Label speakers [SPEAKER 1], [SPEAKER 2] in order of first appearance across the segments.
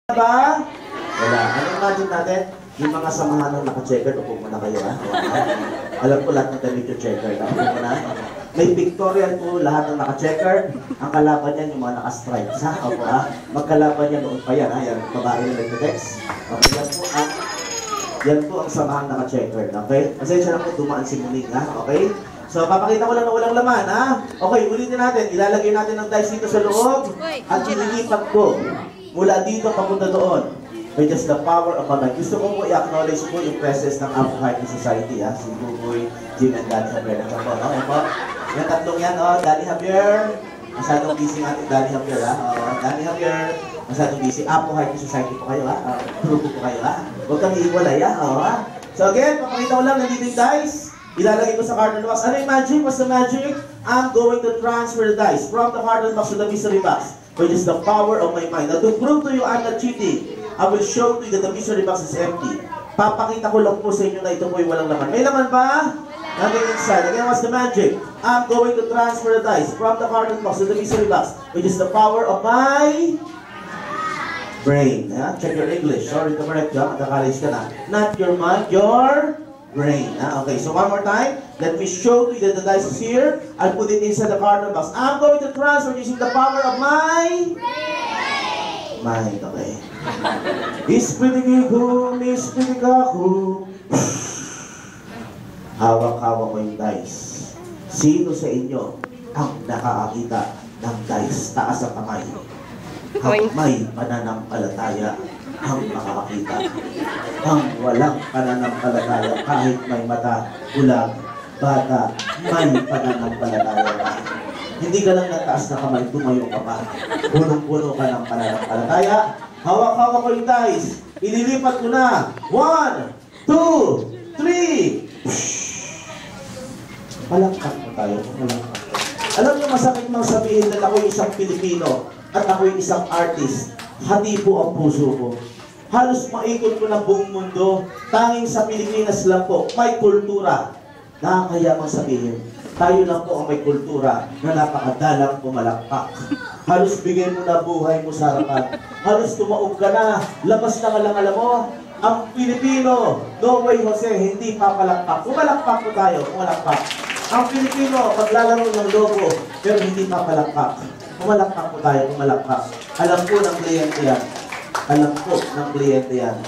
[SPEAKER 1] Ba? Wala. Ano imagine natin? Yung mga samahan ng naka-checker, upo muna kayo ha. Alam ko lahat ng damit yung checker. Upo muna. May pictorial po lahat ng naka-checker. Ang kalaban niyan yung mga naka-stripes ha. Opo ha. Magkalaban niya noon pa yan ha. Yan, babae na nagte-text. Okay, yan po ang samahan naka-checker. Okay? Pasensya na po dumaan si Muning ha. Okay? So, papakita ko lang na walang laman ha. Okay, ulitin natin. Ilalagay natin ng dice dito sa loob. At ililipat ko mula dito papunta doon. By just the power of my mind. Gusto ko po i-acknowledge po yung presence ng Apo Hiking Society, ha? Si Buboy, Jim, and Danny Javier. Ito po, no? Ito. Yung tatlong yan, oh. Danny Javier. Masyadong busy natin, Danny Javier, ha? Oh, Danny Javier. Masyadong busy. Apo Hiking Society po kayo, ha? Grupo po kayo, ha? Huwag kang iiwalay, ha? Oh, ha? So again, papakita ko lang, nandito yung dice. Ilalagay ko sa cardboard box. Ano yung magic? What's the magic? I'm going to transfer the dice from the cardboard box to the mystery box, which is the power of my mind. Now, to prove to you I'm not cheating, I will show to you that the mystery box is empty. Papakita ko lang po sa inyo na ito po yung walang laman. May laman ba? Nothing inside. Again, what's the magic? I'm going to transfer the dice from the cardboard box to the mystery box, which is the power of my brain. Yeah? Check your English. Sorry to correct you. Magka-college ka na. Not your mind, your brain. Okay, so one more time. Let me show you that the dice is here. I'll put it inside the cardboard box. I'm going to transfer using the power of my mind. Okay. Ispilinig ko, ispilinig ako. Hawak-hawak ko yung dice. Sino sa inyo ang nakakakita ng dice? Taas ang kamay. Ang may pananampalataya ang makakakita. Ang walang pananampalataya, kahit may mata, ulag, bata, may pananampalataya ka. Hindi ka lang nataas na kamay, tumayo ka pa. Punong-puno ka ng pananampalataya. Hawak-hawak ko yung dice. Ililipat ko na. 1, 2, 3. Palakpak mo tayo. Palakpak. Alam niyo, masakit mang sabihin na ako yung isang Pilipino at ako yung isang artist. Hati po ang puso ko. Halos maikot ko na buong mundo. Tanging sa Pilipinas lang po, may kultura. Nakakaya mang sabihin, tayo lang po ang may kultura na napakadalang pumalakpak. Halos bigay mo na buhay mo sa harapan. Halos tumaog ka na. Labas na nga lang alam mo. Ang Pilipino, no way Jose, hindi papalakpak. Pumalakpak po tayo, pumalakpak. Ang Pilipino, paglalaro ng logo, pero hindi papalakpak. Pumalakpak po tayo, pumalakpak. Alam po ng kliyente yan. Alam po ng kliyente yan.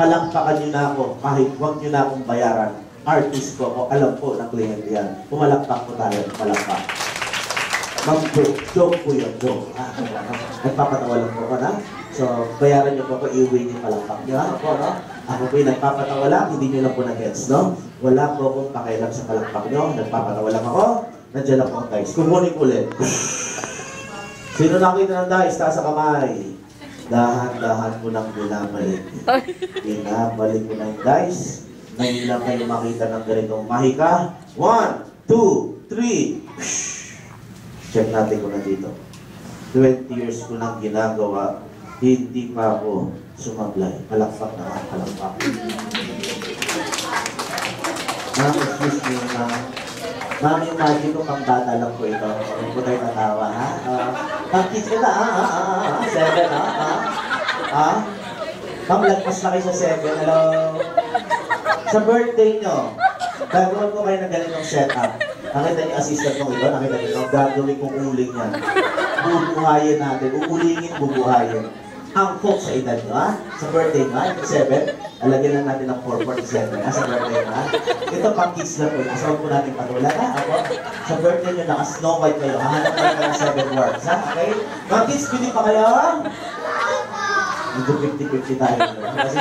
[SPEAKER 1] Palakpakan nyo na ako, kahit huwag nyo na akong bayaran. Artist ko ako, alam po ng kliyente yan. Pumalakpak po tayo, pumalakpak. Mag-joke po yun, joke. Nagpapatawa lang po ako na. So, bayaran nyo po ako, iuwi nyo palakpak nyo. Ako, no? Ako po yung nagpapatawa lang, hindi nyo lang po na-gets, no? Wala po akong pakialam sa palakpak nyo. Nagpapatawa lang ako. Nandiyan lang po ang dice. Kumunik ulit. Sino nakita ng dice? Taas sa kamay. Dahan-dahan ko lang binabalik. Binabalik ko na yung dice. Ngayon lang kayo makita ng ganitong mahika. 1, 2, 3. Check natin ko na dito. 20 years ko lang ginagawa. Hindi pa ako sumablay. Palakpak naman, palakpak. Excuse me, ma'am, yung magic ko pang bata lang po ito. Huwag po tayo natawa, ha? Pang-kids ka na, ha? 7, ha? Ma'am, lagpas na kayo sa 7. Hello? Sa birthday nyo, gagawin ko kayo ng ganitong setup. Nakita niyo assistant mo ito, nakita niyo, gagawin kong uling yan. Bubuhayin natin, uulingin, bubuhayin. Angkok sa edad nyo, ha? Sa birthday nyo, ha? 7, alagyan lang natin ng 447, ha? Sa birthday nyo, ha? Ito pang kids lang po, asawag po natin patulan, ha? Ako, sa birthday nyo, naka-Snow White kayo, hahanap kayo ng 7 words, ha? Okay? Mga kids, pili pa kayo, ha? Medyo 50-50 tayo. Kasi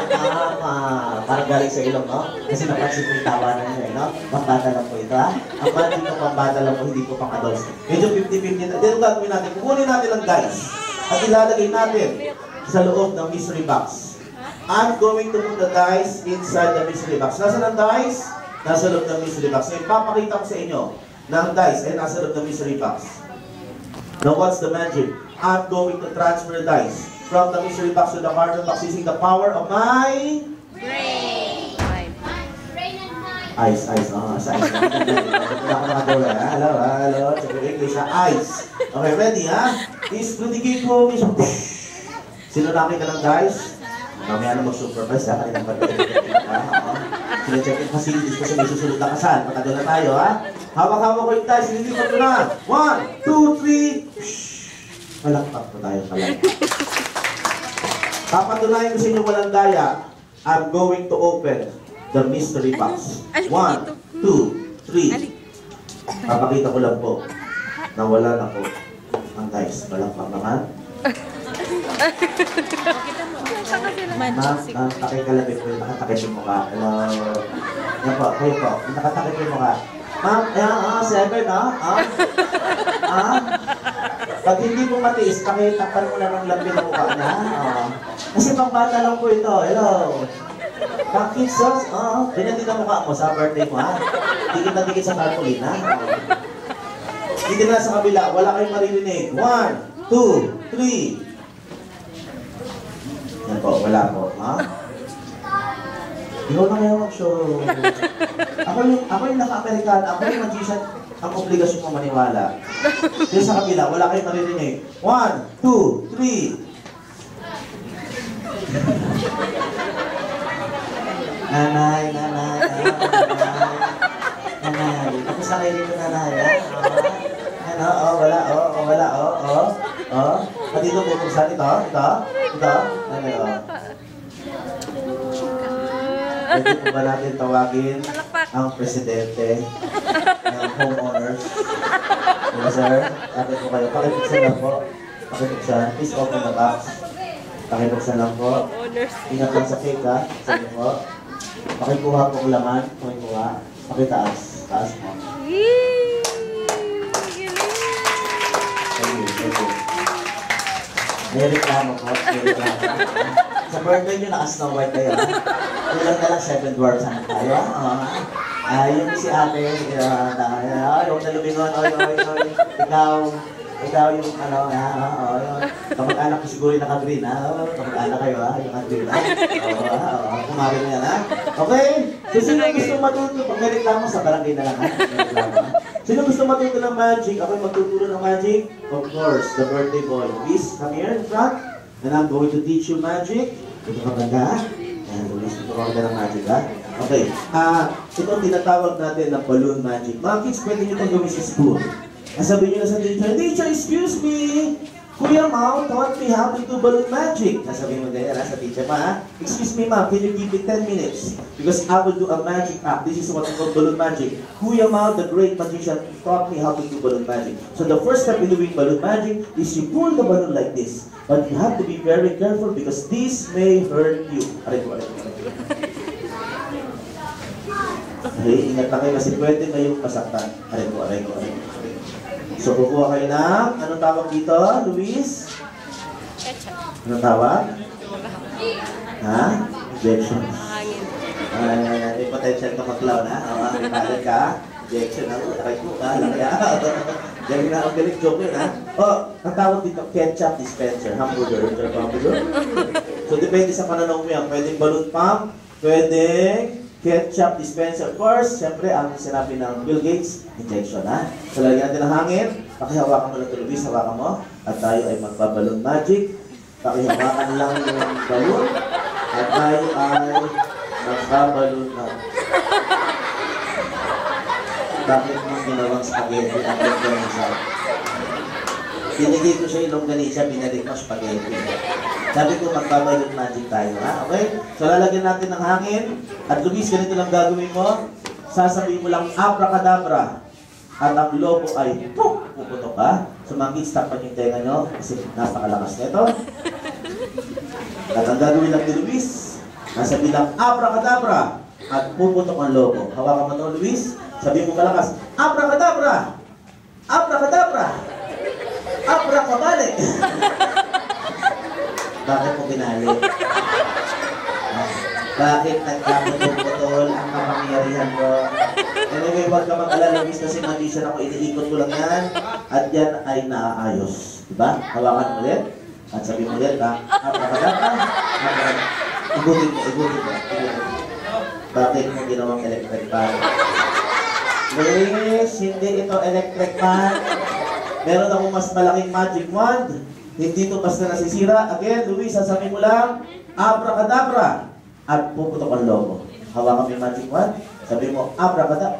[SPEAKER 1] parang galing sa ilong, no? Kasi napansin ko yung tawanan nyo, no? Pambata lang po ito, ha? Ang magic ko pambata lang po, hindi ko pang adults. Medyo 50-50 tayo. Dito gagawin natin, kukunin natin ang dice at ilalagay natin sa loob ng mystery box. I'm going to put the dice inside the mystery box. Nasaan ang dice? Nasa loob ng mystery box. So, ipapakita ko sa inyo na ang dice ay nasa loob ng mystery box. Now, what's the magic? I'm going to transfer the dice from the mystery box to the cardboard box using the power of my
[SPEAKER 2] brain.
[SPEAKER 1] Ice. Sa ice. Hindi ako nakagawa, ha? Hello. Check your English, ha? Ice. Okay, ready, ha? Is, ko, Sinulaki ka lang guys. Mamaya na mag-supervise ha, kaninang pag-check ha. Sine-check in facilities kasi may susunod na kasal. Patagal na tayo ha. Hawak-hawak ko yung tayo, sinilipat ko na. 1, 2, 3. Palakpak po tayo palakpak. Papatunayan ko sa inyo walang daya. I'm going to open the mystery box. 1, 2, 3. Papakita ko lang po na wala na po ang guys. Palakpak naman. Ma'am, takikalabit po yung nakatakit yung mukha. Hello. Yan po, kayo po. Yung nakatakit yung mukha. Ma'am, seven, Pag hindi mo matiis, pakitakpan mo na ng labi ng mukha niya. Kasi pambata lang po ito. Hello. Bakit sos? Ganyan ang mukha mo sa birthday mo, ha? Dikit na dikit sa tarpaulin, ha? Dito na sa kabila, wala kayong maririnig. 1, 2, 3. Yan po, wala po, ha? Ikaw na ngayon mag-show. Ako yung naka-American, ako yung magician, ang obligasyon mo maniwala. Dito sa kabila, wala kayong maririnig. 1, 2, 3. Nanay. Tapos na kayo dito, nanay, ha? Ano, wala. Dito bubuksan ito. Ano, Pwede po ba natin tawagin ang presidente ng homeowners? Diba, sir? Bakit po kayo? Pakibuksan lang po. Please open the box. Pakibuksan lang po. Ingat lang sa cake, ha? Sige po. Pakikuha po ang laman. Pakitaas. Taas po. Thank you. May reklamo po. Sa birthday nyo, naka-Snow White kayo. Kulang na lang 7 dwarfs ang tayo. Yung si ate, yung nalumingon, ikaw yung kamag-anak ko siguro yung naka-green, kamag-anak kayo, yung naka-green, kumari na yan, Okay? So, sino gusto matuto? Pag may reklamo, sa barangay na lang, Sino gusto matuto ng magic? Ako yung magtuturo ng magic? Of course, the birthday boy. Please, come here in front. And I'm going to teach you magic. Ito ka banda, Ayan, Luis, tuturuan ka ng magic, ha? Okay. Ito ang tinatawag natin na balloon magic. Mga kids, pwede nyo itong gawin sa school. Sabihin nyo na sa teacher, excuse me! Kuya Mao taught me how to do balloon magic. Sabihin mo ganyan, sa teacher ma, excuse me ma'am, can you give me 10 minutes? Because I will do a magic act. This is what we call balloon magic. Kuya Mao, the great magician, taught me how to do balloon magic. So the first step in doing balloon magic is you pull the balloon like this. But you have to be very careful because this may hurt you. Aray ko. Okay, ingat na kayo kasi pwede kayong masaktan. Aray ko. So, kukuha kayo ng, anong tawag dito, Luis? Anong tawag? Injection. May potential ka mag-clown, may palit ka. Injection, aray ko ka, galing na ang galing joke yun, ang tawag dito, ketchup dispenser, hamburger. So, depende sa pananaw mo yan. Pwedeng balloon pump, pwedeng ketchup dispenser. Of course, siyempre, ang sinabi ng Bill Gates, injection, So, lalagyan natin ng hangin. Pakihawakan mo lang ito, Luis, hawakan mo. At tayo ay magbaballoon magic. Pakihawakan lang yung balloon. At tayo ay magbaballoon na. Bakit mo ginawang spaghetti ang longganisa? Binigay ko siya yung longganisa, binalik mo spaghetti. Sabi ko, magbaballoon magic tayo, Okay? So, lalagyan natin ng hangin. At Luis, ganito lang gagawin mo. Sasabihin mo lang, abracadabra. At ang lobo ay, puputok, So, mga kids, tapan yung tenga nyo. Kasi napakalakas nito. At ang gagawin lang ni Luis, nasabihin lang, abracadabra. At puputok ang lobo. Hawakan mo ito, Luis. Sabihin mo malakas, abracadabra! Abracadabra! Abracabalik! Bakit mo ginalit? Bakit nagkakaputol ang kapangyarihan ko? Anyway, huwag ka mag-alala, Luis, kasi magician ako, iniikot ko lang yan. At yan ay naaayos. Diba? Hawakan mo ulit. At sabihin mo ulit, abracadabra! Igutin mo. Bakit mo ginawang electric fan? Luis, hindi ito electric fan. Meron akong mas malaking magic wand. Hindi to basta nasisira. Again, Luis, sasabihin mo lang, abracadabra. At puputok ang logo. Hawakan mo yung magic wand. Sabi mo, abracadabra.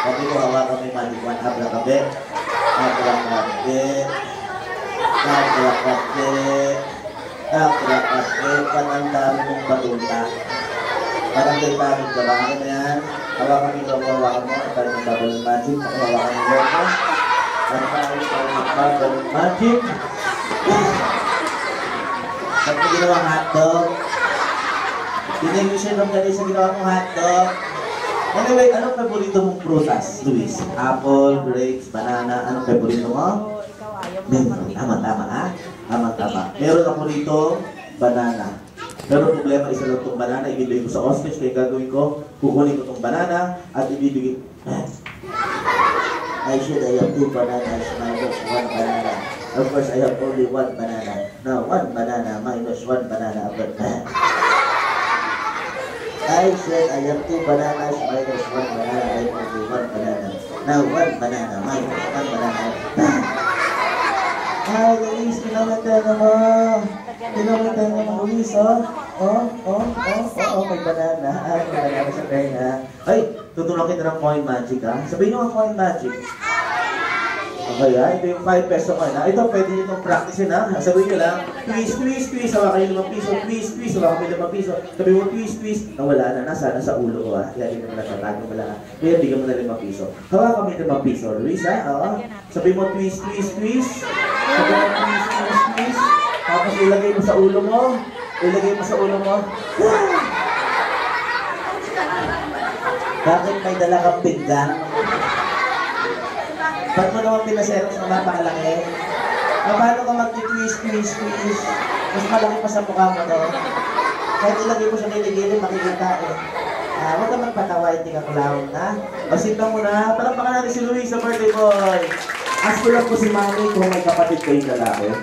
[SPEAKER 1] Sabi mo, hawakan mo yung magic wand. Abracadabe. Abracadabe. Abracadabe. Abracadabe. Panandami mong batuta. Parang kay Pamit ka ba? Ano na yan? Hawakan mo yung logo. Hawakan mo. At parang double magic. Hawakan yung logo. Parang magic. Ba't mo ginawang hotdog? Dinegosyo ng galing sa ginawa mong hotdog. Anyway, anong paborito mong prutas, Luis? Apple, grapes, banana, anong paborito mo? Tama, ha? Tama. Meron ako rito, banana. Pero problema, isa lang itong banana, ibibigay ko sa ostrich, kaya gagawin ko, kukunin ko itong banana, at ibibigay. I should have 2 bananas minus 1 banana. Of course, I have only 1 banana. Now, 1 banana minus 1 banana. I said I have 2 bananas minus 1 banana. I have only 1 banana. Now, 1 banana minus 1 banana. Ay, Luis, pinamitan mo. Pinamitan mo, Luis, oh. May banana. Ay, may banana sa kanya. Ay, tutulong kita ng coin magic, ha? Sabihin nyo ang coin magic. Okay, ha? Ito yung 5 peso coin, ha? Ito, pwede nyo itong practice, ha? Sabihin nyo lang, twist, hawakan nyo 5 piso, twist, hawakan nyo 5 piso. Sabihin mo, twist, nawala na, nasa ulo ko, ha? Yan, hindi mo natatago mo lang, ha? Kaya bigyan mo na 5 piso. Hawakan mo yung 5 piso, Luis, ha? Oo. Sabihin mo, twist. Sabihin mo, twist. Tapos ilagay mo sa ulo mo. Bakit may dala kang pinggan? Ba't mo naman pinaseros na napakalaki? Paano ka mag-twist? Mas malaki pa sa mukha mo to. Kahit ilagay mo sa niligilin, makikita eh. Huwag ka magpatawa, hindi ka clown, ha? O sintang mo na, palakpakan natin si Luis sa birthday boy. Ask ko lang po si Mami kung may kapatid kayong lalaki.